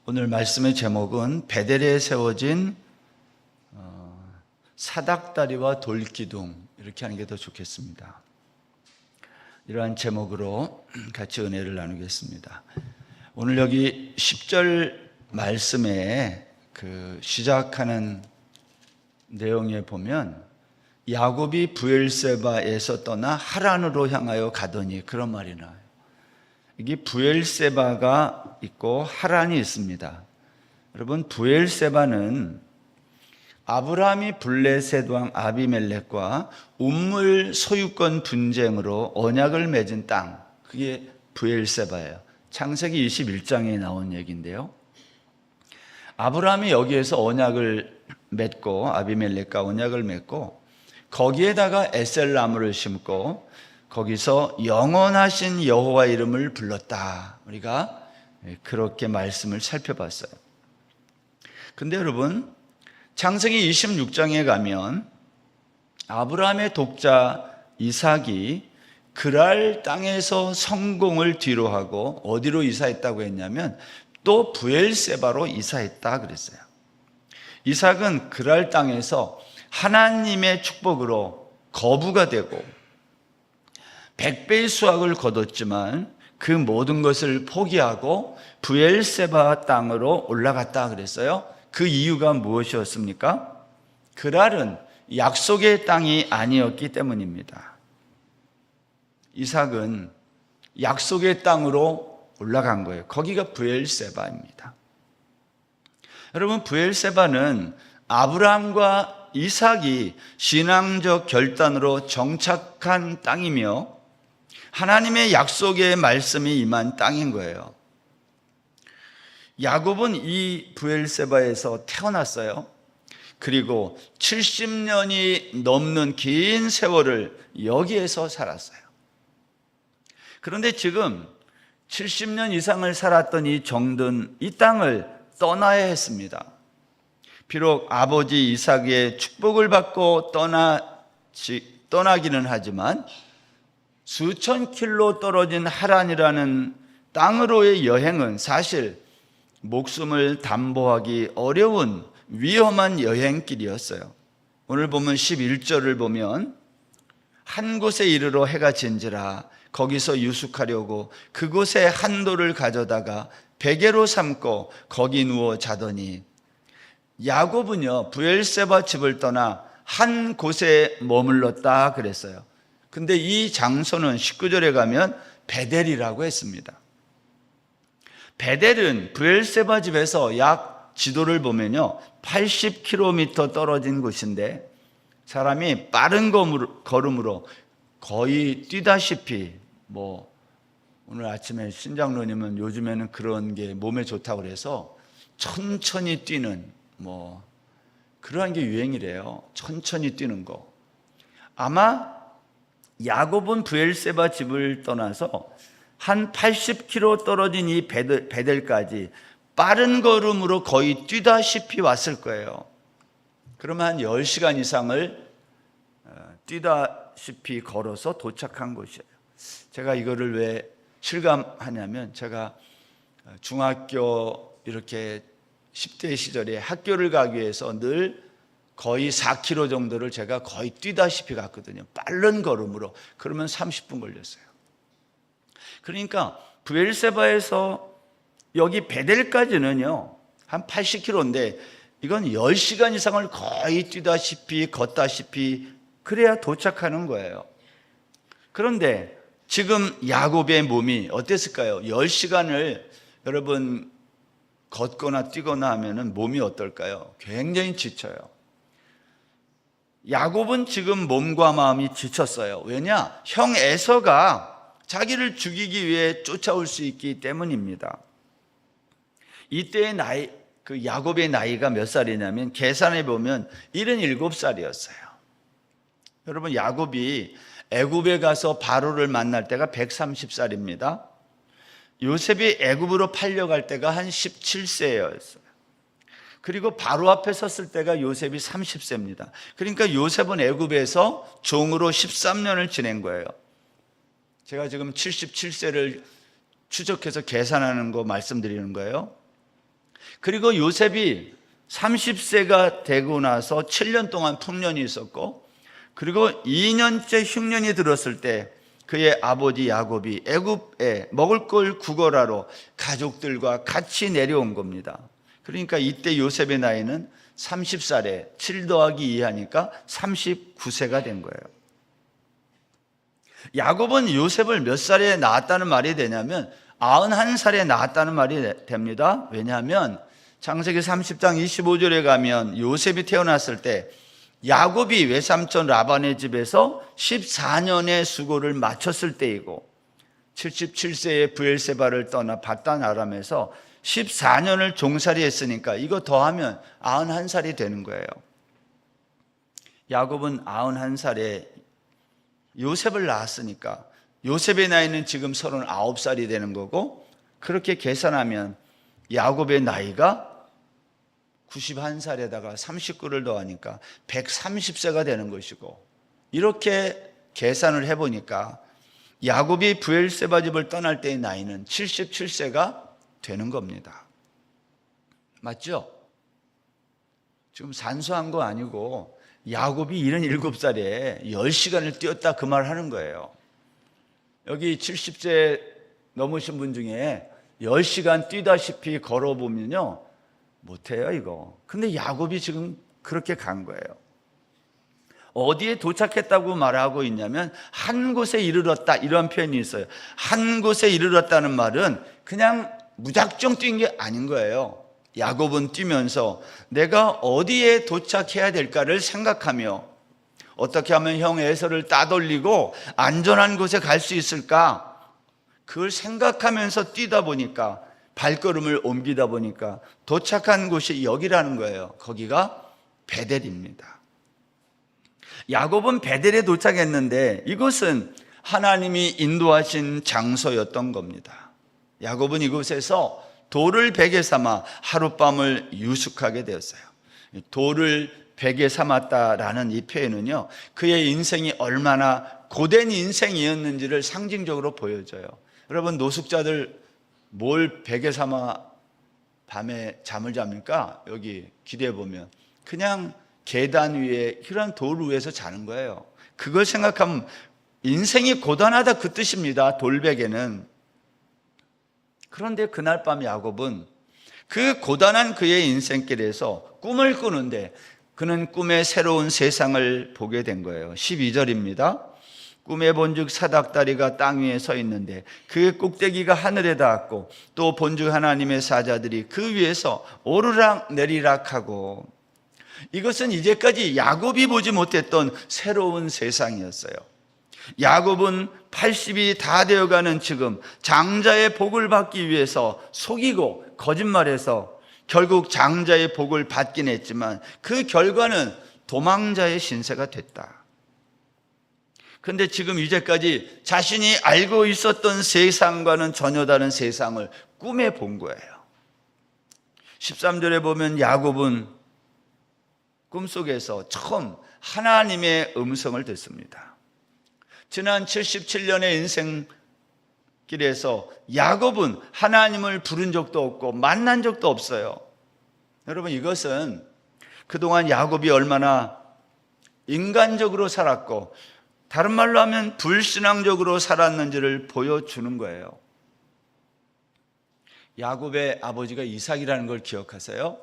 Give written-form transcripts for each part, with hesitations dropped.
오늘 말씀의 제목은 베델에 세워진 사닥다리와 돌기둥, 이렇게 하는 게 더 좋겠습니다. 이러한 제목으로 같이 은혜를 나누겠습니다. 오늘 여기 10절 말씀에 시작하는 내용에 보면 야곱이 브엘세바에서 떠나 하란으로 향하여 가더니, 그런 말이 나와요. 이게 브엘세바가 있고 하란이 있습니다. 여러분, 브엘세바는 아브라함이 블레셋 왕 아비멜렉과 우물 소유권 분쟁으로 언약을 맺은 땅, 그게 브엘세바예요. 창세기 21장에 나온 얘기인데요. 아브라함이 여기에서 언약을 맺고, 아비멜렉과 언약을 맺고, 거기에다가 에셀나무를 심고 거기서 영원하신 여호와 이름을 불렀다. 우리가 그렇게 말씀을 살펴봤어요. 근데 여러분, 창세기 26장에 가면 아브라함의 독자 이삭이 그랄 땅에서 성공을 뒤로 하고 어디로 이사했다고 했냐면 또 브엘세바로 이사했다 그랬어요. 이삭은 그랄 땅에서 하나님의 축복으로 거부가 되고 100배의 수확을 거뒀지만 그 모든 것을 포기하고 브엘세바 땅으로 올라갔다 그랬어요. 그 이유가 무엇이었습니까? 그랄은 약속의 땅이 아니었기 때문입니다. 이삭은 약속의 땅으로 올라간 거예요. 거기가 브엘세바입니다. 여러분, 브엘세바는 아브라함과 이삭이 신앙적 결단으로 정착한 땅이며 하나님의 약속의 말씀이 임한 땅인 거예요. 야곱은 이 브엘세바에서 태어났어요. 그리고 70년이 넘는 긴 세월을 여기에서 살았어요. 그런데 지금 70년 이상을 살았던 이 정든 이 땅을 떠나야 했습니다. 비록 아버지 이삭의 축복을 받고 떠나기는 하지만 수천 킬로 떨어진 하란이라는 땅으로의 여행은 사실 목숨을 담보하기 어려운 위험한 여행길이었어요. 오늘 보면 11절을 보면 한 곳에 이르러 해가 진지라 거기서 유숙하려고 그곳에 한 돌을 가져다가 베개로 삼고 거기 누워 자더니, 야곱은요 브엘세바 집을 떠나 한 곳에 머물렀다 그랬어요. 근데 이 장소는 19절에 가면 베델이라고 했습니다. 베델은 브엘세바 집에서 약 지도를 보면요 80km 떨어진 곳인데 사람이 빠른 걸음으로 거의 뛰다시피, 오늘 아침에 신장로님은 요즘에는 그런 게 몸에 좋다고 그래서 천천히 뛰는 그러한 게 유행이래요. 천천히 뛰는 거. 아마 야곱은 브엘세바 집을 떠나서 한 80km 떨어진 이 베델까지 빠른 걸음으로 거의 뛰다시피 왔을 거예요. 그러면 한 10시간 이상을 뛰다시피 걸어서 도착한 곳이에요. 제가 이거를 왜 실감하냐면, 제가 중학교 이렇게 10대 시절에 학교를 가기 위해서 늘 거의 4km 정도를 제가 거의 뛰다시피 갔거든요. 빠른 걸음으로. 그러면 30분 걸렸어요. 그러니까 브엘세바에서 여기 베델까지는요 한 80km인데 이건 10시간 이상을 거의 뛰다시피 걷다시피 그래야 도착하는 거예요. 그런데 지금 야곱의 몸이 어땠을까요? 10시간을 여러분 걷거나 뛰거나 하면은 몸이 어떨까요? 굉장히 지쳐요. 야곱은 지금 몸과 마음이 지쳤어요. 왜냐? 형 에서가 자기를 죽이기 위해 쫓아올 수 있기 때문입니다. 이때의 나이, 야곱의 나이가 몇 살이냐면 계산해 보면 77살이었어요. 여러분, 야곱이 애굽에 가서 바로를 만날 때가 130살입니다. 요셉이 애굽으로 팔려갈 때가 한 17세였어요. 그리고 바로 앞에 섰을 때가 요셉이 30세입니다. 그러니까 요셉은 애굽에서 종으로 13년을 지낸 거예요. 제가 지금 77세를 추적해서 계산하는 거 말씀드리는 거예요. 그리고 요셉이 30세가 되고 나서 7년 동안 풍년이 있었고, 그리고 2년째 흉년이 들었을 때 그의 아버지 야곱이 애굽에 먹을 걸 구걸하러 가족들과 같이 내려온 겁니다. 그러니까 이때 요셉의 나이는 30살에 7 더하기 2 하니까 39세가 된 거예요. 야곱은 요셉을 몇 살에 낳았다는 말이 되냐면 91살에 낳았다는 말이 됩니다. 왜냐하면 창세기 30장 25절에 가면 요셉이 태어났을 때 야곱이 외삼촌 라반의 집에서 14년의 수고를 마쳤을 때이고, 77세에 브엘세바를 떠나 밧단 아람에서 14년을 종살이 했으니까 이거 더하면 91살이 되는 거예요. 야곱은 91살에 요셉을 낳았으니까 요셉의 나이는 지금 39살이 되는 거고, 그렇게 계산하면 야곱의 나이가 91살에다가 39를 더하니까 130세가 되는 것이고, 이렇게 계산을 해보니까 야곱이 브엘세바 집을 떠날 때의 나이는 77세가 되는 겁니다. 맞죠? 지금 산수한 거 아니고 야곱이 77살에 10시간을 뛰었다 그 말 하는 거예요. 여기 70세 넘으신 분 중에 10시간 뛰다시피 걸어보면요, 못해요 이거. 근데 야곱이 지금 그렇게 간 거예요. 어디에 도착했다고 말하고 있냐면 한 곳에 이르렀다, 이런 표현이 있어요. 한 곳에 이르렀다는 말은 그냥 무작정 뛴 게 아닌 거예요. 야곱은 뛰면서 내가 어디에 도착해야 될까를 생각하며 어떻게 하면 형 에서를 따돌리고 안전한 곳에 갈 수 있을까, 그걸 생각하면서 뛰다 보니까, 발걸음을 옮기다 보니까 도착한 곳이 여기라는 거예요. 거기가 베델입니다. 야곱은 베델에 도착했는데 이곳은 하나님이 인도하신 장소였던 겁니다. 야곱은 이곳에서 돌을 베개 삼아 하룻밤을 유숙하게 되었어요. 돌을 베개 삼았다라는 이 표현은요, 그의 인생이 얼마나 고된 인생이었는지를 상징적으로 보여줘요. 여러분, 노숙자들 뭘 베개 삼아 밤에 잠을 잡니까? 여기 기대해 보면 그냥 계단 위에 이런 돌 위에서 자는 거예요. 그걸 생각하면 인생이 고단하다 그 뜻입니다. 돌베개는. 그런데 그날 밤 야곱은 그 고단한 그의 인생길에서 꿈을 꾸는데 그는 꿈의 새로운 세상을 보게 된 거예요. 12절입니다. 꿈에 본즉 사닥다리가 땅 위에 서 있는데 그 꼭대기가 하늘에 닿았고, 또 본즉 하나님의 사자들이 그 위에서 오르락 내리락 하고, 이것은 이제까지 야곱이 보지 못했던 새로운 세상이었어요. 야곱은 80이 다 되어가는 지금 장자의 복을 받기 위해서 속이고 거짓말해서 결국 장자의 복을 받긴 했지만 그 결과는 도망자의 신세가 됐다. 근데 지금 이제까지 자신이 알고 있었던 세상과는 전혀 다른 세상을 꿈에 본 거예요. 13절에 보면 야곱은 꿈속에서 처음 하나님의 음성을 듣습니다. 지난 77년의 인생길에서 야곱은 하나님을 부른 적도 없고 만난 적도 없어요. 여러분, 이것은 그동안 야곱이 얼마나 인간적으로 살았고 다른 말로 하면 불신앙적으로 살았는지를 보여주는 거예요. 야곱의 아버지가 이삭이라는 걸 기억하세요?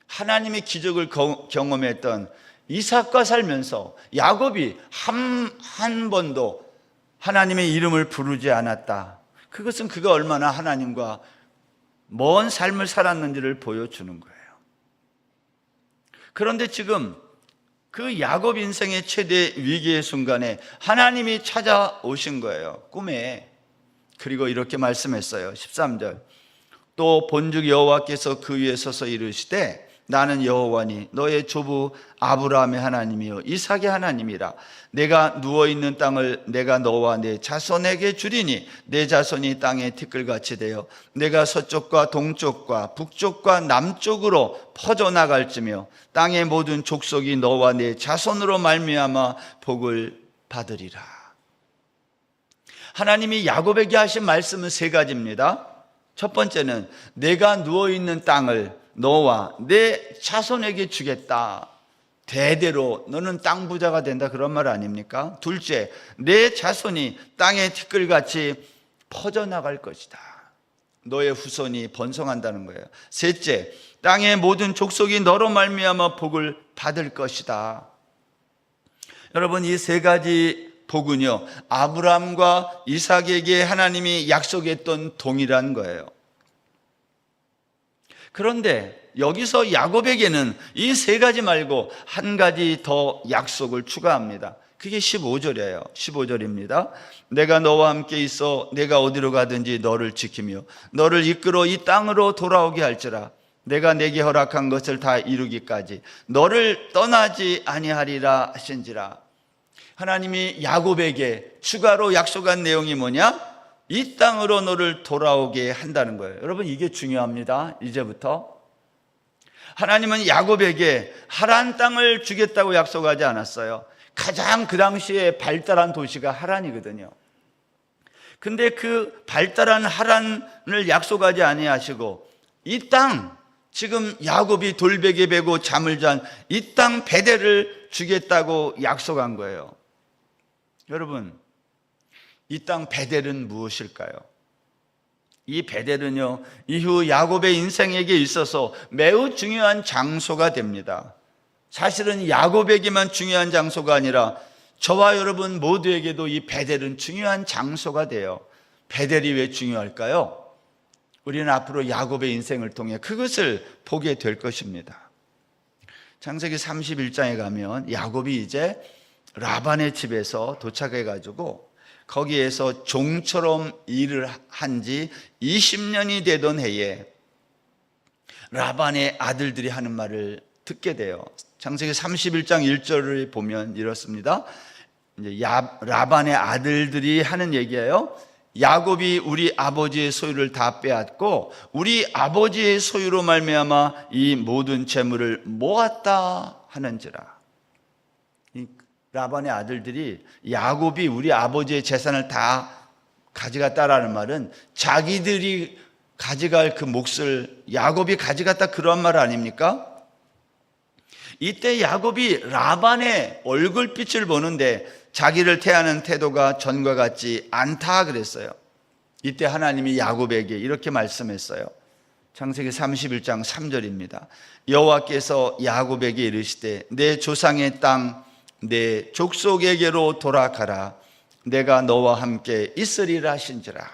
하나님의 기적을 경험했던 이삭과 살면서 야곱이 한 번도 하나님의 이름을 부르지 않았다. 그것은 그가 얼마나 하나님과 먼 삶을 살았는지를 보여주는 거예요. 그런데 지금 그 야곱 인생의 최대 위기의 순간에 하나님이 찾아오신 거예요, 꿈에. 그리고 이렇게 말씀했어요. 13절. 또 본즉 여호와께서 그 위에 서서 이르시되 나는 여호와니 너의 조부 아브라함의 하나님이요 이삭의 하나님이라. 내가 누워있는 땅을 내가 너와 내 자손에게 주리니 내 자손이 땅의 티끌같이 되어 내가 서쪽과 동쪽과 북쪽과 남쪽으로 퍼져나갈지며 땅의 모든 족속이 너와 내 자손으로 말미암아 복을 받으리라. 하나님이 야곱에게 하신 말씀은 세 가지입니다. 첫 번째는 내가 누워있는 땅을 너와 내 자손에게 주겠다. 대대로 너는 땅 부자가 된다, 그런 말 아닙니까? 둘째, 내 자손이 땅의 티끌같이 퍼져나갈 것이다. 너의 후손이 번성한다는 거예요. 셋째, 땅의 모든 족속이 너로 말미암아 복을 받을 것이다. 여러분, 이 세 가지 복은요, 아브라함과 이삭에게 하나님이 약속했던 동일한 거예요. 그런데 여기서 야곱에게는 이 세 가지 말고 한 가지 더 약속을 추가합니다. 그게 15절이에요. 15절입니다. 내가 너와 함께 있어 내가 어디로 가든지 너를 지키며 너를 이끌어 이 땅으로 돌아오게 할지라. 내가 내게 허락한 것을 다 이루기까지 너를 떠나지 아니하리라 하신지라. 하나님이 야곱에게 추가로 약속한 내용이 뭐냐? 이 땅으로 너를 돌아오게 한다는 거예요. 여러분, 이게 중요합니다. 이제부터 하나님은 야곱에게 하란 땅을 주겠다고 약속하지 않았어요. 가장 그 당시에 발달한 도시가 하란이거든요. 근데 그 발달한 하란을 약속하지 아니하시고 이 땅, 지금 야곱이 돌베개 베고 잠을 잔 이 땅 베델을 주겠다고 약속한 거예요. 여러분, 이 땅 베델은 무엇일까요? 이 베델은요, 이후 야곱의 인생에게 있어서 매우 중요한 장소가 됩니다. 사실은 야곱에게만 중요한 장소가 아니라 저와 여러분 모두에게도 이 베델은 중요한 장소가 돼요. 베델이 왜 중요할까요? 우리는 앞으로 야곱의 인생을 통해 그것을 보게 될 것입니다. 창세기 31장에 가면 야곱이 이제 라반의 집에서 도착해가지고 거기에서 종처럼 일을 한 지 20년이 되던 해에 라반의 아들들이 하는 말을 듣게 돼요. 창세기 31장 1절을 보면 이렇습니다. 이제 라반의 아들들이 하는 얘기예요. 야곱이 우리 아버지의 소유를 다 빼앗고 우리 아버지의 소유로 말미암아 이 모든 재물을 모았다 하는지라. 라반의 아들들이 야곱이 우리 아버지의 재산을 다 가져갔다라는 말은 자기들이 가져갈 그 몫을 야곱이 가져갔다, 그런 말 아닙니까? 이때 야곱이 라반의 얼굴빛을 보는데 자기를 대하는 태도가 전과 같지 않다 그랬어요. 이때 하나님이 야곱에게 이렇게 말씀했어요. 창세기 31장 3절입니다. 여호와께서 야곱에게 이르시되 내 조상의 땅 내 족속에게로 돌아가라. 내가 너와 함께 있으리라 하신지라.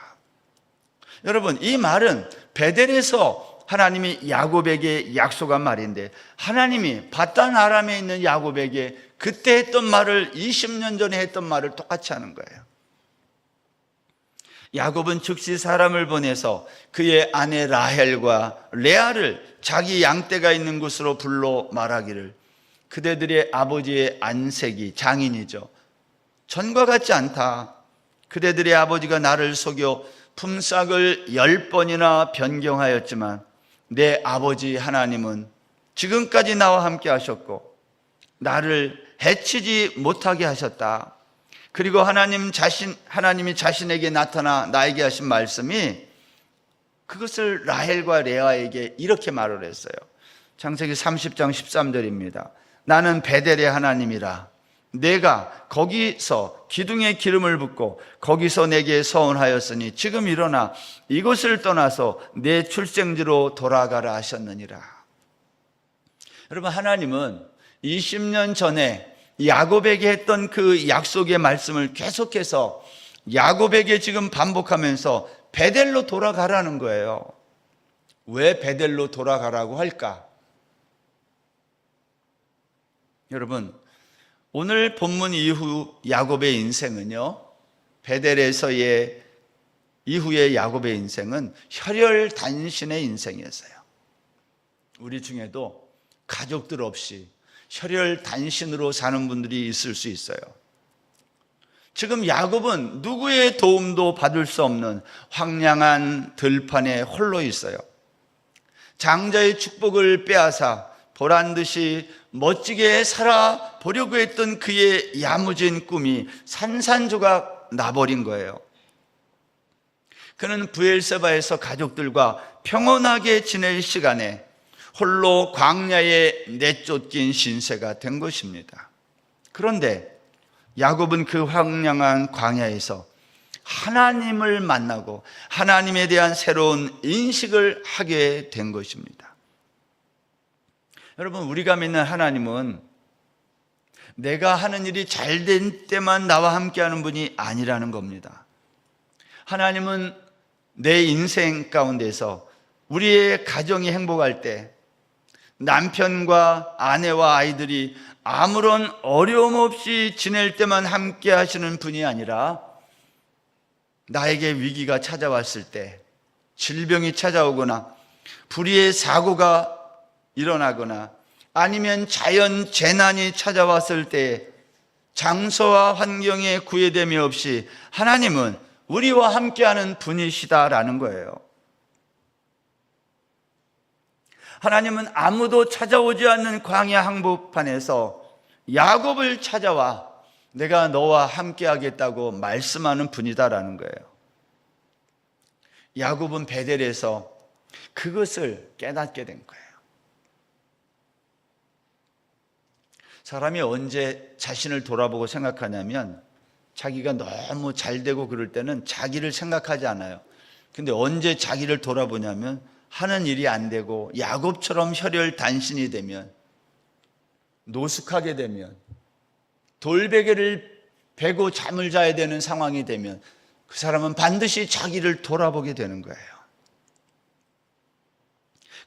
여러분, 이 말은 베델에서 하나님이 야곱에게 약속한 말인데 하나님이 바단 아람에 있는 야곱에게 그때 했던 말을 20년 전에 했던 말을 똑같이 하는 거예요. 야곱은 즉시 사람을 보내서 그의 아내 라헬과 레아를 자기 양떼가 있는 곳으로 불러 말하기를 그대들의 아버지의 안색이, 장인이죠, 전과 같지 않다. 그대들의 아버지가 나를 속여 품삯을 10번이나 변경하였지만 내 아버지 하나님은 지금까지 나와 함께 하셨고 나를 해치지 못하게 하셨다. 그리고 하나님이 자신에게 나타나 나에게 하신 말씀이 그것을 라헬과 레아에게 이렇게 말을 했어요. 창세기 30장 13절입니다. 나는 베델의 하나님이라. 내가 거기서 기둥에 기름을 붓고 거기서 내게 서원하였으니 지금 일어나 이곳을 떠나서 내 출생지로 돌아가라 하셨느니라. 여러분, 하나님은 20년 전에 야곱에게 했던 그 약속의 말씀을 계속해서 야곱에게 지금 반복하면서 베델로 돌아가라는 거예요. 왜 베델로 돌아가라고 할까? 여러분, 오늘 본문 이후 야곱의 인생은요, 베델에서의 이후의 야곱의 인생은 혈혈단신의 인생이었어요. 우리 중에도 가족들 없이 혈혈단신으로 사는 분들이 있을 수 있어요. 지금 야곱은 누구의 도움도 받을 수 없는 황량한 들판에 홀로 있어요. 장자의 축복을 빼앗아 보란듯이 멋지게 살아보려고 했던 그의 야무진 꿈이 산산조각 나버린 거예요. 그는 브엘세바에서 가족들과 평온하게 지낼 시간에 홀로 광야에 내쫓긴 신세가 된 것입니다. 그런데 야곱은 그 황량한 광야에서 하나님을 만나고 하나님에 대한 새로운 인식을 하게 된 것입니다. 여러분, 우리가 믿는 하나님은 내가 하는 일이 잘 된 때만 나와 함께하는 분이 아니라는 겁니다. 하나님은 내 인생 가운데서 우리의 가정이 행복할 때, 남편과 아내와 아이들이 아무런 어려움 없이 지낼 때만 함께 하시는 분이 아니라 나에게 위기가 찾아왔을 때, 질병이 찾아오거나 불의의 사고가 일어나거나 아니면 자연 재난이 찾아왔을 때 장소와 환경에 구애됨이 없이 하나님은 우리와 함께하는 분이시다라는 거예요. 하나님은 아무도 찾아오지 않는 광야 한복판에서 야곱을 찾아와 내가 너와 함께하겠다고 말씀하는 분이다라는 거예요. 야곱은 베델에서 그것을 깨닫게 된 거예요. 사람이 언제 자신을 돌아보고 생각하냐면 자기가 너무 잘 되고 그럴 때는 자기를 생각하지 않아요. 근데 언제 자기를 돌아보냐면 하는 일이 안 되고 야곱처럼 혈혈단신이 되면, 노숙하게 되면, 돌베개를 베고 잠을 자야 되는 상황이 되면 그 사람은 반드시 자기를 돌아보게 되는 거예요.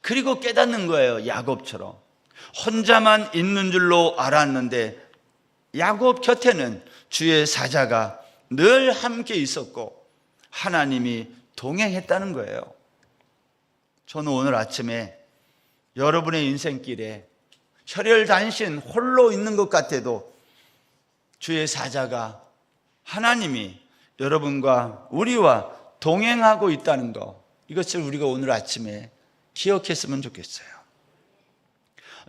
그리고 깨닫는 거예요. 야곱처럼 혼자만 있는 줄로 알았는데 야곱 곁에는 주의 사자가 늘 함께 있었고 하나님이 동행했다는 거예요. 저는 오늘 아침에 여러분의 인생길에 혈혈단신 홀로 있는 것 같아도 주의 사자가, 하나님이 여러분과 우리와 동행하고 있다는 것, 이것을 우리가 오늘 아침에 기억했으면 좋겠어요.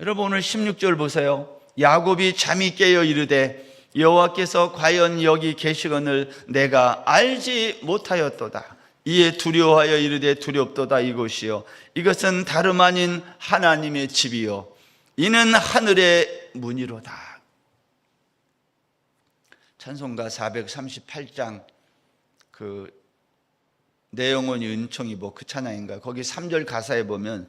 여러분, 오늘 16절 보세요. 야곱이 잠이 깨어 이르되 여호와께서 과연 여기 계시거늘 내가 알지 못하였도다. 이에 두려워하여 이르되 두렵도다. 이곳이요 이것은 다름 아닌 하나님의 집이요 이는 하늘의 문이로다. 찬송가 438장 그 내영혼이 은총이 그 찬양인가, 거기 3절 가사에 보면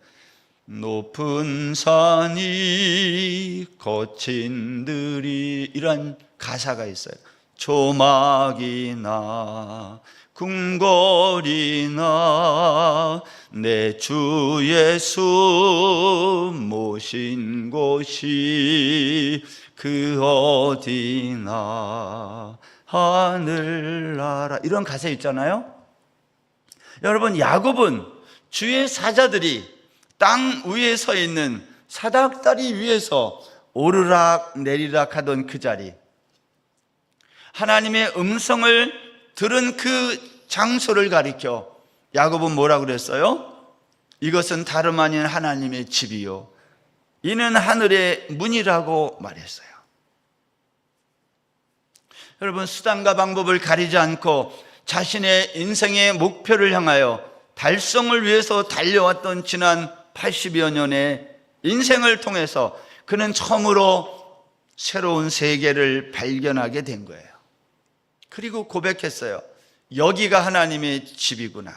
높은 산이 거친 들이, 이런 가사가 있어요. 조막이나 궁궐이나 내 주 예수 모신 곳이 그 어디나 하늘나라, 이런 가사 있잖아요. 여러분, 야곱은 주의 사자들이 땅 위에 서 있는 사닥다리 위에서 오르락 내리락 하던 그 자리, 하나님의 음성을 들은 그 장소를 가리켜 야곱은 뭐라고 그랬어요? 이것은 다름 아닌 하나님의 집이요 이는 하늘의 문이라고 말했어요. 여러분, 수단과 방법을 가리지 않고 자신의 인생의 목표를 향하여 달성을 위해서 달려왔던 지난 80여 년의 인생을 통해서 그는 처음으로 새로운 세계를 발견하게 된 거예요. 그리고 고백했어요. 여기가 하나님의 집이구나.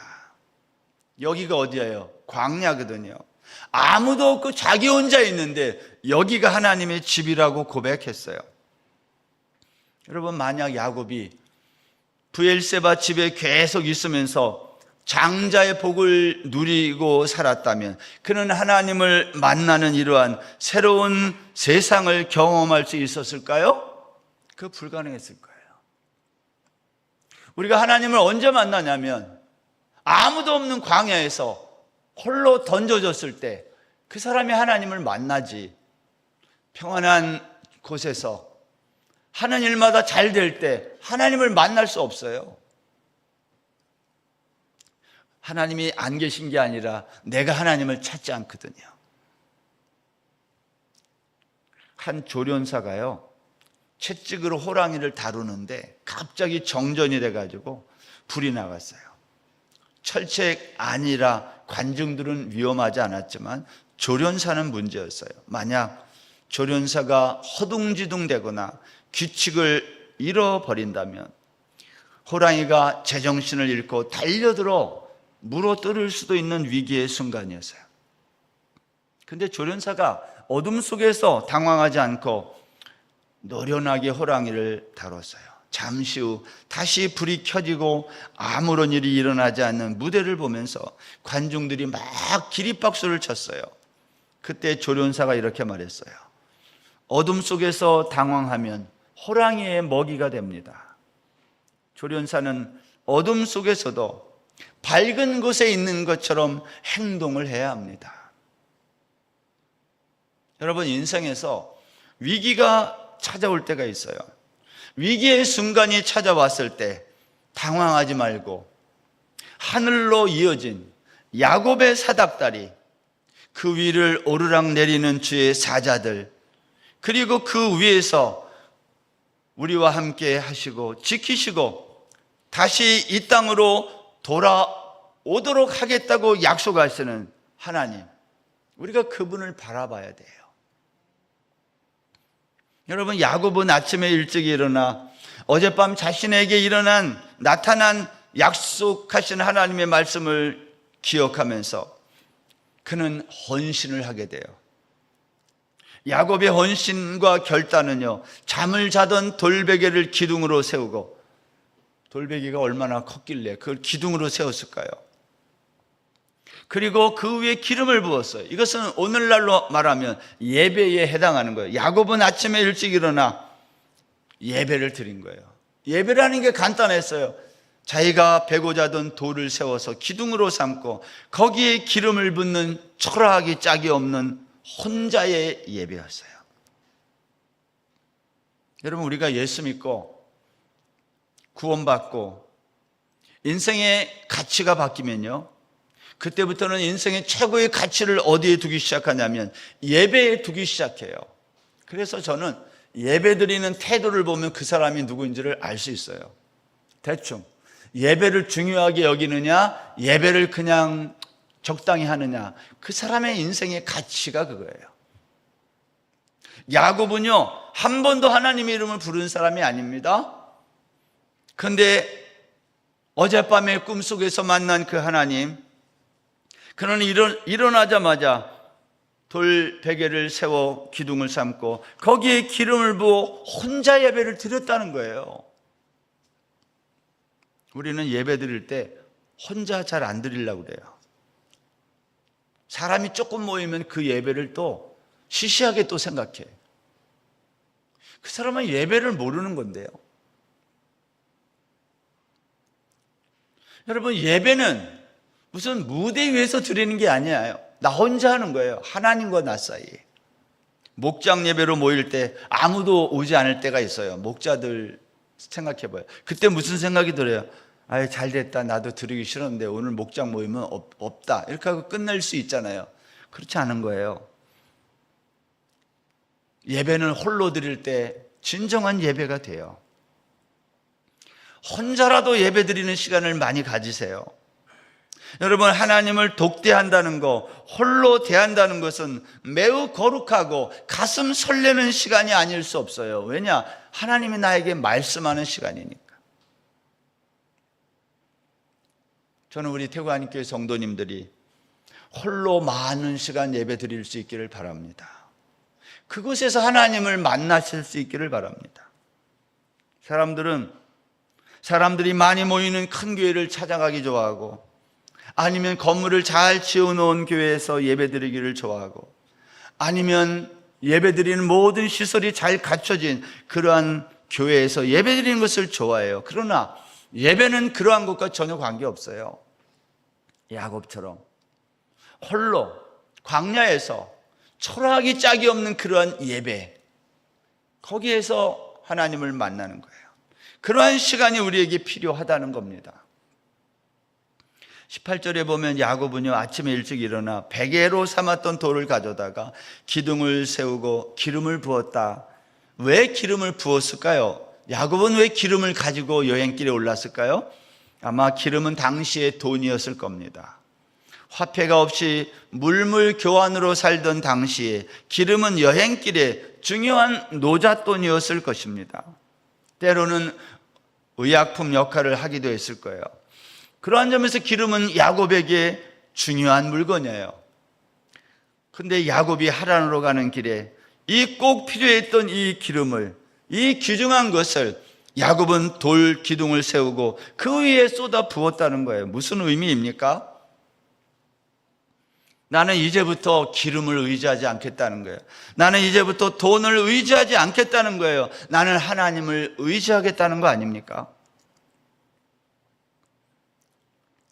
여기가 어디예요? 광야거든요. 아무도 없고 자기 혼자 있는데 여기가 하나님의 집이라고 고백했어요. 여러분, 만약 야곱이 브엘세바 집에 계속 있으면서 장자의 복을 누리고 살았다면 그는 하나님을 만나는 이러한 새로운 세상을 경험할 수 있었을까요? 그거 불가능했을 거예요. 우리가 하나님을 언제 만나냐면 아무도 없는 광야에서 홀로 던져졌을 때 그 사람이 하나님을 만나지, 평안한 곳에서 하는 일마다 잘 될 때 하나님을 만날 수 없어요. 하나님이 안 계신 게 아니라 내가 하나님을 찾지 않거든요. 한 조련사가요, 채찍으로 호랑이를 다루는데 갑자기 정전이 돼가지고 불이 나갔어요. 철책 아니라 관중들은 위험하지 않았지만 조련사는 문제였어요. 만약 조련사가 허둥지둥 되거나 규칙을 잃어버린다면 호랑이가 제정신을 잃고 달려들어 물어뜯을 수도 있는 위기의 순간이었어요. 근데 조련사가 어둠 속에서 당황하지 않고 노련하게 호랑이를 다뤘어요. 잠시 후 다시 불이 켜지고 아무런 일이 일어나지 않는 무대를 보면서 관중들이 막 기립박수를 쳤어요. 그때 조련사가 이렇게 말했어요. 어둠 속에서 당황하면 호랑이의 먹이가 됩니다. 조련사는 어둠 속에서도 밝은 곳에 있는 것처럼 행동을 해야 합니다. 여러분, 인생에서 위기가 찾아올 때가 있어요. 위기의 순간이 찾아왔을 때 당황하지 말고 하늘로 이어진 야곱의 사닥다리, 그 위를 오르락 내리는 주의 사자들, 그리고 그 위에서 우리와 함께 하시고 지키시고 다시 이 땅으로 돌아오도록 하겠다고 약속하시는 하나님, 우리가 그분을 바라봐야 돼요. 여러분, 야곱은 아침에 일찍 일어나 어젯밤 자신에게 나타난 약속하신 하나님의 말씀을 기억하면서 그는 헌신을 하게 돼요. 야곱의 헌신과 결단은요, 잠을 자던 돌베개를 기둥으로 세우고, 돌베개가 얼마나 컸길래 그걸 기둥으로 세웠을까요? 그리고 그 위에 기름을 부었어요. 이것은 오늘날로 말하면 예배에 해당하는 거예요. 야곱은 아침에 일찍 일어나 예배를 드린 거예요. 예배라는 게 간단했어요. 자기가 베고 자던 돌을 세워서 기둥으로 삼고 거기에 기름을 붓는 초라하기 짝이 없는 혼자의 예배였어요. 여러분, 우리가 예수 믿고 구원받고 인생의 가치가 바뀌면요, 그때부터는 인생의 최고의 가치를 어디에 두기 시작하냐면 예배에 두기 시작해요. 그래서 저는 예배 드리는 태도를 보면 그 사람이 누구인지를 알 수 있어요. 대충 예배를 중요하게 여기느냐, 예배를 그냥 적당히 하느냐, 그 사람의 인생의 가치가 그거예요. 야곱은요, 한 번도 하나님의 이름을 부른 사람이 아닙니다. 그런데 어젯밤에 꿈속에서 만난 그 하나님, 그는 일어나자마자 돌 베개를 세워 기둥을 삼고 거기에 기름을 부어 혼자 예배를 드렸다는 거예요. 우리는 예배 드릴 때 혼자 잘 안 드리려고 그래요. 사람이 조금 모이면 그 예배를 또 시시하게 또 생각해. 그 사람은 예배를 모르는 건데요. 여러분, 예배는 무슨 무대 위에서 드리는 게 아니에요. 나 혼자 하는 거예요. 하나님과 나 사이에. 목장 예배로 모일 때 아무도 오지 않을 때가 있어요. 목자들 생각해봐요. 그때 무슨 생각이 들어요? 아유, 잘 됐다. 나도 드리기 싫었는데 오늘 목장 모이면 없다. 이렇게 하고 끝낼 수 있잖아요. 그렇지 않은 거예요. 예배는 홀로 드릴 때 진정한 예배가 돼요. 혼자라도 예배 드리는 시간을 많이 가지세요. 여러분, 하나님을 독대한다는 거, 홀로 대한다는 것은 매우 거룩하고 가슴 설레는 시간이 아닐 수 없어요. 왜냐? 하나님이 나에게 말씀하는 시간이니까. 저는 우리 태구한인교회 성도님들이 홀로 많은 시간 예배 드릴 수 있기를 바랍니다. 그곳에서 하나님을 만나실 수 있기를 바랍니다. 사람들이 많이 모이는 큰 교회를 찾아가기 좋아하고, 아니면 건물을 잘 지어놓은 교회에서 예배드리기를 좋아하고, 아니면 예배드리는 모든 시설이 잘 갖춰진 그러한 교회에서 예배드리는 것을 좋아해요. 그러나 예배는 그러한 것과 전혀 관계없어요. 야곱처럼 홀로 광야에서 초라하기 짝이 없는 그러한 예배, 거기에서 하나님을 만나는 거예요. 그러한 시간이 우리에게 필요하다는 겁니다. 18절에 보면 야곱은요, 아침에 일찍 일어나 베개로 삼았던 돌을 가져다가 기둥을 세우고 기름을 부었다. 왜 기름을 부었을까요? 야곱은 왜 기름을 가지고 여행길에 올랐을까요? 아마 기름은 당시의 돈이었을 겁니다. 화폐가 없이 물물 교환으로 살던 당시에 기름은 여행길에 중요한 노잣돈이었을 것입니다. 때로는 의약품 역할을 하기도 했을 거예요. 그러한 점에서 기름은 야곱에게 중요한 물건이에요. 근데 야곱이 하란으로 가는 길에 이 꼭 필요했던 이 기름을, 이 귀중한 것을 야곱은 돌 기둥을 세우고 그 위에 쏟아 부었다는 거예요. 무슨 의미입니까? 나는 이제부터 기름을 의지하지 않겠다는 거예요. 나는 이제부터 돈을 의지하지 않겠다는 거예요. 나는 하나님을 의지하겠다는 거 아닙니까?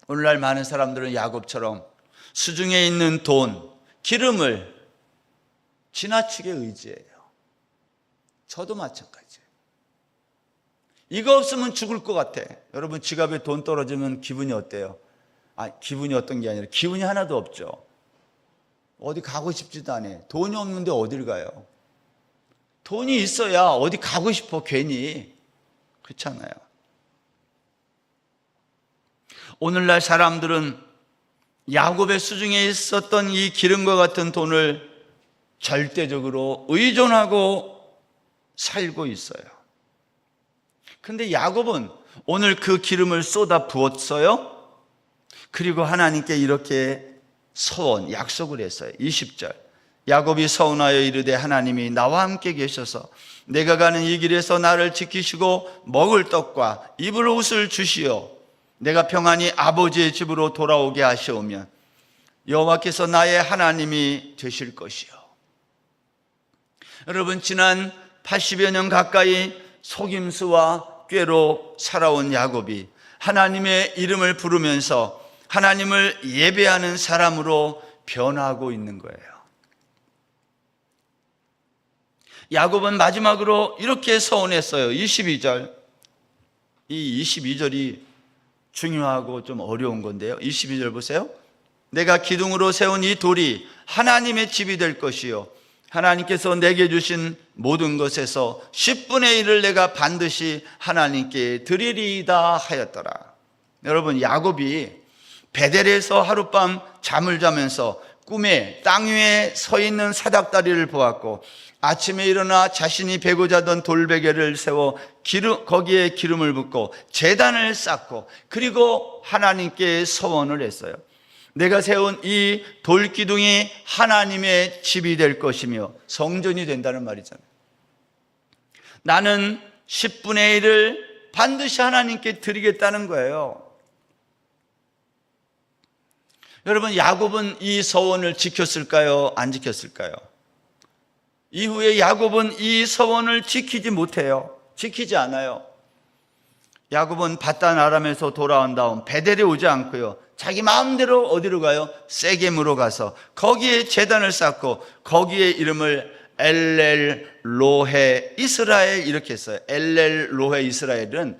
오늘날 많은 사람들은 야곱처럼 수중에 있는 돈, 기름을 지나치게 의지해요. 저도 마찬가지예요. 이거 없으면 죽을 것 같아. 여러분, 지갑에 돈 떨어지면 기분이 어때요? 기분이 어떤 게 아니라 기분이 하나도 없죠. 어디 가고 싶지도 않아요. 돈이 없는데 어딜 가요? 돈이 있어야 어디 가고 싶어, 괜히. 그렇잖아요. 오늘날 사람들은 야곱의 수중에 있었던 이 기름과 같은 돈을 절대적으로 의존하고 살고 있어요. 근데 야곱은 오늘 그 기름을 쏟아 부었어요. 그리고 하나님께 이렇게 약속을 했어요. 20절. 야곱이 서운하여 이르되 하나님이 나와 함께 계셔서 내가 가는 이 길에서 나를 지키시고 먹을 떡과 입을 옷을 주시어 내가 평안히 아버지의 집으로 돌아오게 하시오면 여호와께서 나의 하나님이 되실 것이요. 여러분, 지난 80여 년 가까이 속임수와 꾀로 살아온 야곱이 하나님의 이름을 부르면서 하나님을 예배하는 사람으로 변하고 있는 거예요. 야곱은 마지막으로 이렇게 서원했어요. 22절. 이 22절이 중요하고 좀 어려운 건데요. 22절 보세요. 내가 기둥으로 세운 이 돌이 하나님의 집이 될 것이요 하나님께서 내게 주신 모든 것에서 10분의 1을 내가 반드시 하나님께 드리리이다 하였더라. 여러분, 야곱이 베델에서 하룻밤 잠을 자면서 꿈에 땅 위에 서 있는 사닥다리를 보았고 아침에 일어나 자신이 베고 자던 돌베개를 세워 거기에 기름을 붓고 제단을 쌓고 그리고 하나님께 서원을 했어요. 내가 세운 이 돌기둥이 하나님의 집이 될 것이며 성전이 된다는 말이잖아요. 나는 10분의 1을 반드시 하나님께 드리겠다는 거예요. 여러분, 야곱은 이 서원을 지켰을까요? 안 지켰을까요? 이후에 야곱은 이 서원을 지키지 못해요. 지키지 않아요. 야곱은 바단 아람에서 돌아온 다음 베델에 오지 않고요, 자기 마음대로 어디로 가요? 세겜으로 가서 거기에 제단을 쌓고 거기에 이름을 엘렐 로헤 이스라엘 이렇게 했어요. 엘렐 로헤 이스라엘은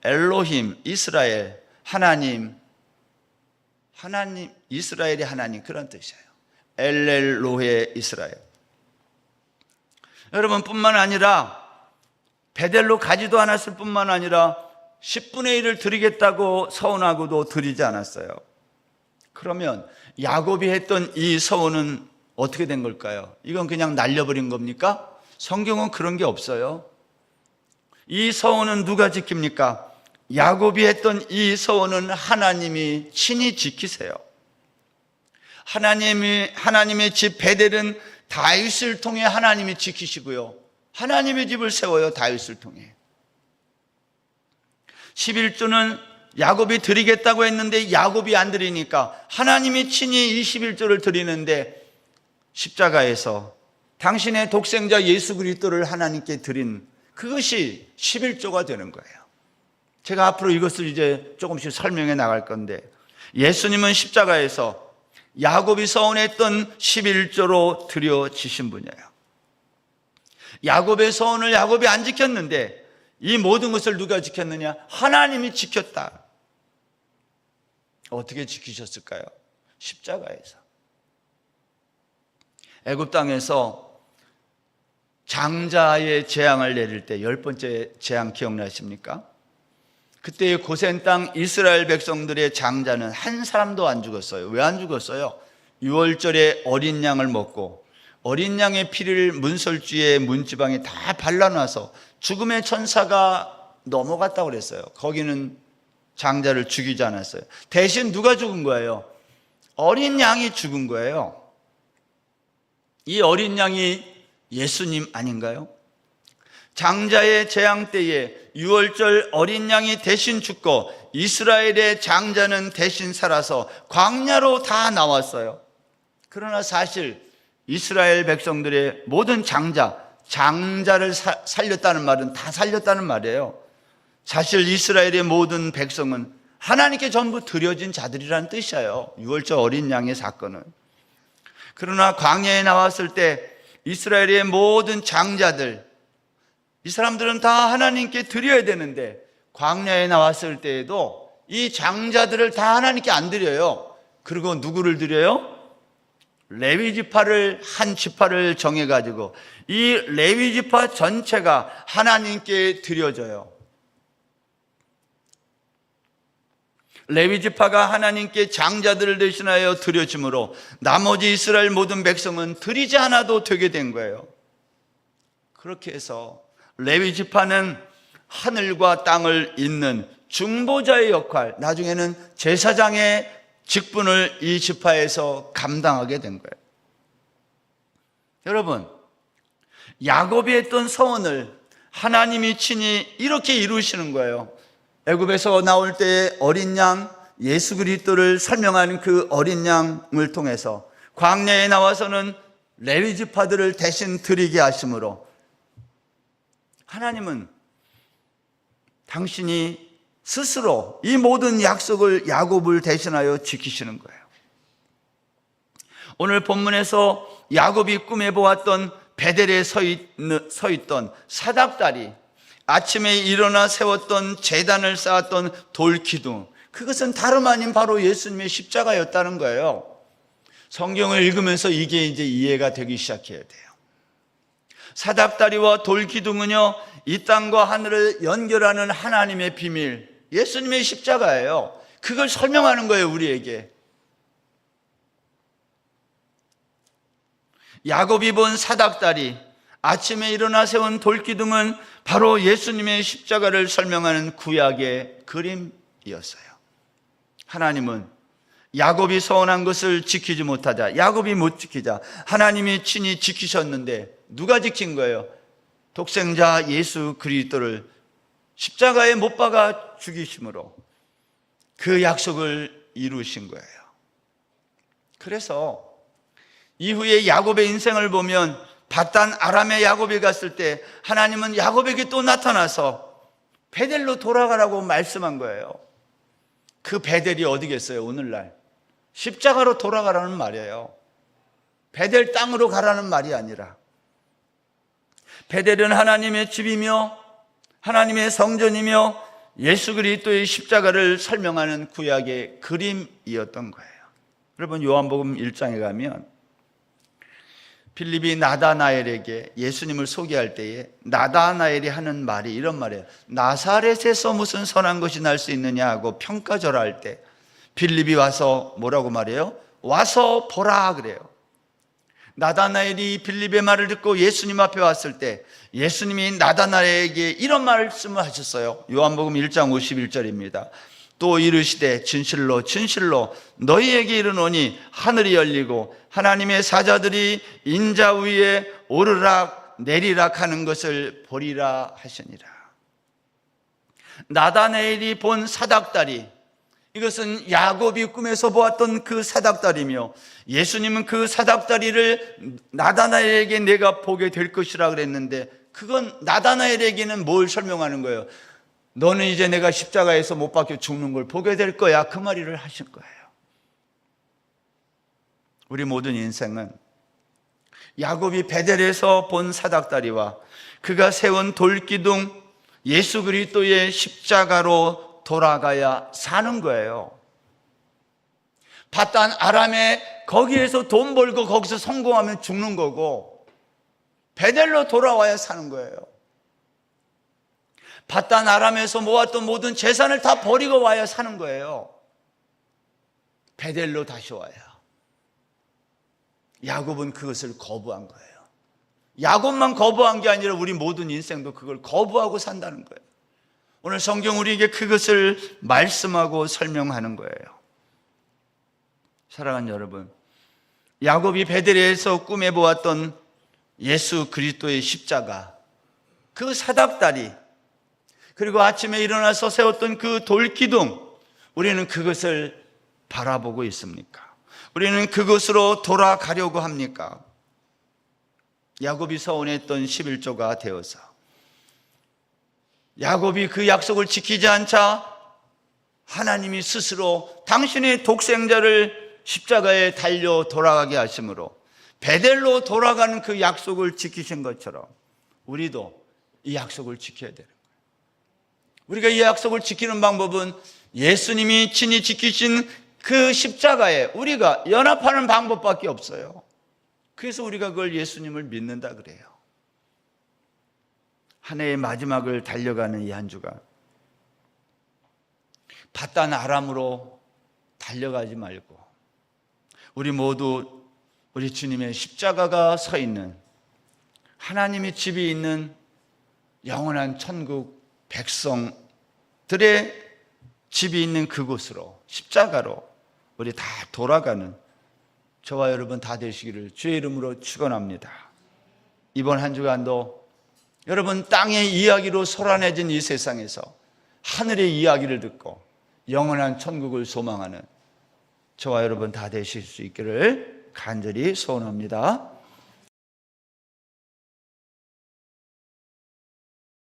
엘로힘 이스라엘, 하나님 이스라엘이 하나님, 그런 뜻이에요. 엘렐 로헤 이스라엘. 여러분, 뿐만 아니라 베델로 가지도 않았을 뿐만 아니라 10분의 1을 드리겠다고 서원하고도 드리지 않았어요. 그러면 야곱이 했던 이 서원은 어떻게 된 걸까요? 이건 그냥 날려버린 겁니까? 성경은 그런 게 없어요. 이 서원은 누가 지킵니까? 야곱이 했던 이 서원은 하나님이 친히 지키세요. 하나님의 집 베델은 다윗을 통해 하나님이 지키시고요, 하나님의 집을 세워요, 다윗을 통해. 11조는 야곱이 드리겠다고 했는데 야곱이 안 드리니까 하나님이 친히 이 11조를 드리는데 십자가에서 당신의 독생자 예수 그리스도를 하나님께 드린 그것이 11조가 되는 거예요. 제가 앞으로 이것을 이제 조금씩 설명해 나갈 건데, 예수님은 십자가에서 야곱이 서원했던 11조로 드려지신 분이에요. 야곱의 서원을 야곱이 안 지켰는데 이 모든 것을 누가 지켰느냐? 하나님이 지켰다. 어떻게 지키셨을까요? 십자가에서. 애굽 땅에서 장자의 재앙을 내릴 때 10번째 재앙 기억나십니까? 그때 고센 땅 이스라엘 백성들의 장자는 한 사람도 안 죽었어요. 왜 안 죽었어요? 유월절에 어린 양을 먹고 어린 양의 피를 문설주에 문지방에 다 발라놔서 죽음의 천사가 넘어갔다고 그랬어요. 거기는 장자를 죽이지 않았어요. 대신 누가 죽은 거예요? 어린 양이 죽은 거예요. 이 어린 양이 예수님 아닌가요? 장자의 재앙 때에 유월절 어린 양이 대신 죽고 이스라엘의 장자는 대신 살아서 광야로 다 나왔어요. 그러나 사실 이스라엘 백성들의 모든 장자를 살렸다는 말은 다 살렸다는 말이에요. 사실 이스라엘의 모든 백성은 하나님께 전부 드려진 자들이라는 뜻이에요. 유월절 어린 양의 사건은. 그러나 광야에 나왔을 때 이스라엘의 모든 장자들, 이 사람들은 다 하나님께 드려야 되는데 광야에 나왔을 때에도 이 장자들을 다 하나님께 안 드려요. 그리고 누구를 드려요? 레위 지파를, 한 지파를 정해가지고 이 레위 지파 전체가 하나님께 드려져요. 레위 지파가 하나님께 장자들을 대신하여 드려짐으로 나머지 이스라엘 모든 백성은 드리지 않아도 되게 된 거예요. 그렇게 해서 레위 지파는 하늘과 땅을 잇는 중보자의 역할, 나중에는 제사장의 직분을 이 지파에서 감당하게 된 거예요. 여러분, 야곱이 했던 서원을 하나님이 친히 이렇게 이루시는 거예요. 애굽에서 나올 때 어린 양 예수 그리스도를 설명하는 그 어린 양을 통해서 광야에 나와서는 레위 지파들을 대신 드리게 하심으로 하나님은 당신이 스스로 이 모든 약속을 야곱을 대신하여 지키시는 거예요. 오늘 본문에서 야곱이 꿈에 보았던 베델에 서 있던 사닥다리, 아침에 일어나 세웠던 제단을 쌓았던 돌기둥, 그것은 다름 아닌 바로 예수님의 십자가였다는 거예요. 성경을 읽으면서 이게 이제 이해가 되기 시작해야 돼요. 사닥다리와 돌기둥은요, 이 땅과 하늘을 연결하는 하나님의 비밀, 예수님의 십자가예요. 그걸 설명하는 거예요, 우리에게. 야곱이 본 사닥다리, 아침에 일어나 세운 돌기둥은 바로 예수님의 십자가를 설명하는 구약의 그림이었어요. 하나님은 야곱이 서원한 것을 지키지 못하자, 야곱이 못 지키자 하나님이 친히 지키셨는데 누가 지킨 거예요? 독생자 예수 그리스도를 십자가에 못 박아 죽이심으로 그 약속을 이루신 거예요. 그래서 이후에 야곱의 인생을 보면 바단 아람의 야곱이 갔을 때 하나님은 야곱에게 또 나타나서 베델로 돌아가라고 말씀한 거예요. 그 베델이 어디겠어요? 오늘날 십자가로 돌아가라는 말이에요. 베델 땅으로 가라는 말이 아니라, 베델은 하나님의 집이며 하나님의 성전이며 예수 그리스도의 십자가를 설명하는 구약의 그림이었던 거예요. 여러분, 요한복음 1장에 가면 빌립이 나다나엘에게 예수님을 소개할 때에 나다나엘이 하는 말이 이런 말이에요. 나사렛에서 무슨 선한 것이 날 수 있느냐 하고 평가절하할 때 빌립이 와서 뭐라고 말해요? 와서 보라 그래요. 나다나엘이 빌립의 말을 듣고 예수님 앞에 왔을 때 예수님이 나다나엘에게 이런 말씀을 하셨어요. 요한복음 1장 51절입니다. 또 이르시되 진실로 진실로 너희에게 이르노니 하늘이 열리고 하나님의 사자들이 인자 위에 오르락 내리락 하는 것을 보리라 하시니라. 나다나엘이 본 사닥다리, 이것은 야곱이 꿈에서 보았던 그 사닥다리며 예수님은 그 사닥다리를 나다나엘에게 내가 보게 될 것이라 그랬는데, 그건 나다나엘에게는 뭘 설명하는 거예요? 너는 이제 내가 십자가에서 못 박혀 죽는 걸 보게 될 거야, 그 말을 하신 거예요. 우리 모든 인생은 야곱이 베델에서 본 사닥다리와 그가 세운 돌기둥 예수 그리스도의 십자가로 돌아가야 사는 거예요. 바단 아람에 거기에서 돈 벌고 거기서 성공하면 죽는 거고, 베델로 돌아와야 사는 거예요. 바단 아람에서 모았던 모든 재산을 다 버리고 와야 사는 거예요. 베델로 다시 와야. 야곱은 그것을 거부한 거예요. 야곱만 거부한 게 아니라 우리 모든 인생도 그걸 거부하고 산다는 거예요. 오늘 성경 우리에게 그것을 말씀하고 설명하는 거예요. 사랑하는 여러분, 야곱이 베들레헴에서 꿈에 보았던 예수 그리스도의 십자가, 그 사닥다리, 그리고 아침에 일어나서 세웠던 그 돌기둥, 우리는 그것을 바라보고 있습니까? 우리는 그것으로 돌아가려고 합니까? 야곱이 서원했던 11조가 되어서 야곱이 그 약속을 지키지 않자 하나님이 스스로 당신의 독생자를 십자가에 달려 돌아가게 하심으로 베델로 돌아가는 그 약속을 지키신 것처럼 우리도 이 약속을 지켜야 되는 거예요. 우리가 이 약속을 지키는 방법은 예수님이 친히 지키신 그 십자가에 우리가 연합하는 방법밖에 없어요. 그래서 우리가 그걸 예수님을 믿는다 그래요. 한 해의 마지막을 달려가는 이 한 주간, 바단 아람으로 달려가지 말고 우리 모두 우리 주님의 십자가가 서 있는, 하나님의 집이 있는 영원한 천국 백성들의 집이 있는 그곳으로, 십자가로 우리 다 돌아가는 저와 여러분 다 되시기를 주의 이름으로 축원합니다. 이번 한 주간도 여러분 땅의 이야기로 소란해진 이 세상에서 하늘의 이야기를 듣고 영원한 천국을 소망하는 저와 여러분 다 되실 수 있기를 간절히 소원합니다.